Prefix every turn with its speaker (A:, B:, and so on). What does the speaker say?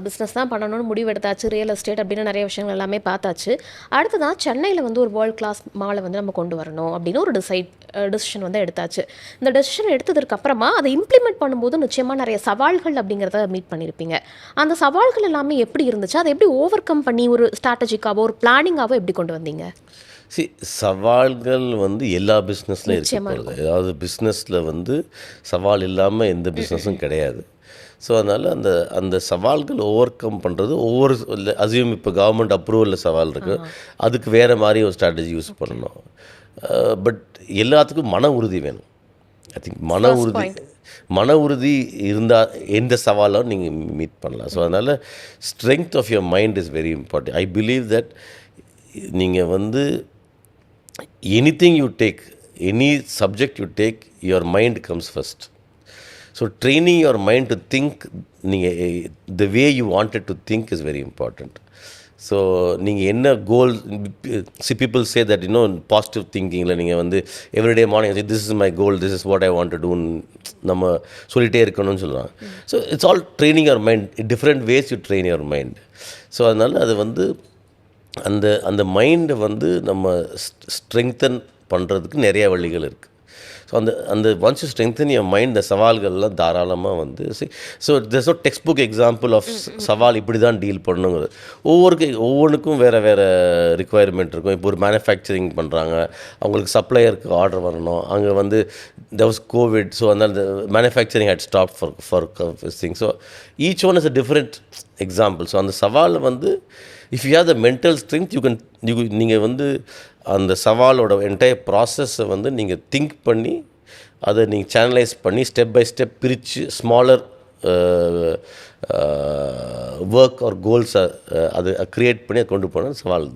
A: Business தான் பண்ணணும்னு முடிவெடுத்தாச்சு, real estate அப்படின்னு நிறைய விஷயங்கள் எல்லாமே பார்த்தாச்சு. அடுத்ததான் சென்னையில் வந்து ஒரு வேர்ல்ட் கிளாஸ் மாலை வந்து நம்ம கொண்டு வரணும் அப்படின்னு ஒரு டிசிஷன் வந்து எடுத்தாச்சு. இந்த டெசிஷன் எடுத்ததுக்கு அப்புறமா அதை இம்ப்ளிமெண்ட் பண்ணும்போது நிச்சயமாக நிறைய சவால்கள் அப்படிங்கிறத மீட் பண்ணியிருப்பீங்க. அந்த சவால்கள் எல்லாமே எப்படி இருந்துச்சு, அதை எப்படி ஓவர் கம் பண்ணி ஒரு ஸ்ட்ராட்டஜிக்காவோ ஒரு பிளானிங்காவோ எப்படி கொண்டு வந்தீங்க?
B: சவால்கள் வந்து எல்லா பிஸ்னஸ்லையும் இருக்க
A: நிச்சயமா
B: போகிறது.
A: இருக்கும்.
B: அதாவது பிஸ்னஸில் வந்து சவால் இல்லாமல் எந்த பிஸ்னஸும் கிடையாது. ஸோ அதனால் அந்த அந்த சவால்கள் ஓவர் கம் பண்ணுறது ஒவ்வொரு அசியூம் இப்போ கவர்மெண்ட் அப்ரூவலில் சவால் இருக்குது, அதுக்கு வேறு மாதிரி ஒரு ஸ்ட்ராட்டஜி யூஸ் பண்ணணும். பட் எல்லாத்துக்கும் மன உறுதி வேணும். I think
A: First point.
B: மன உறுதி இருந்தால் எந்த சவாலும் நீங்கள் மீட் பண்ணலாம். ஸோ அதனால் strength of your mind is very important. I believe that நீங்கள் வந்து anything you take, any subject you take, your mind comes first. So training your mind to think the way you want it to think is very important. So நீங்கள் என்ன goal, people say that positive திங்கிங்கில் நீங்கள் வந்து everyday morning this is my goal, this is what I want to டூன்னு நம்ம சொல்லிகிட்டே இருக்கணும்னு சொல்லுவாங்க. So it's all training your mind, different ways you train your mind. So அதனால் அது வந்து அந்த அந்த மைண்டை வந்து நம்ம ஸ்ட்ரெங்தன் பண்ணுறதுக்கு நிறைய வழிகள் இருக்குது. ஸோ அந்த அந்த once you strengthen your mind, இந்த சவால்கள்லாம் தாராளமாக வந்து so there's no textbook example of சவால் இப்படி தான் டீல் பண்ணுங்கிறது. ஒவ்வொன்றுக்கும் வேறு வேறு ரிக்குவயர்மெண்ட் இருக்கும். இப்போ ஒரு மேனுஃபேக்சரிங் பண்ணுறாங்க, அவங்களுக்கு சப்ளையருக்கு ஆர்டர் வரணும், அங்கே வந்து there was COVID, ஸோ அந்த manufacturing had stopped for this thing. So each one is a different example. So அந்த சவாலை வந்து if you have the mental strength நீங்கள் வந்து அந்த சவாலோட என்டையர் ப்ராசஸை வந்து நீங்கள் திங்க் பண்ணி அதை நீங்கள் சேனலைஸ் பண்ணி ஸ்டெப் பை ஸ்டெப் பிரித்து ஸ்மாலர் ஒர்க் ஆர் கோல்ஸை அதை க்ரியேட் பண்ணி அதை கொண்டு போனால் சவால்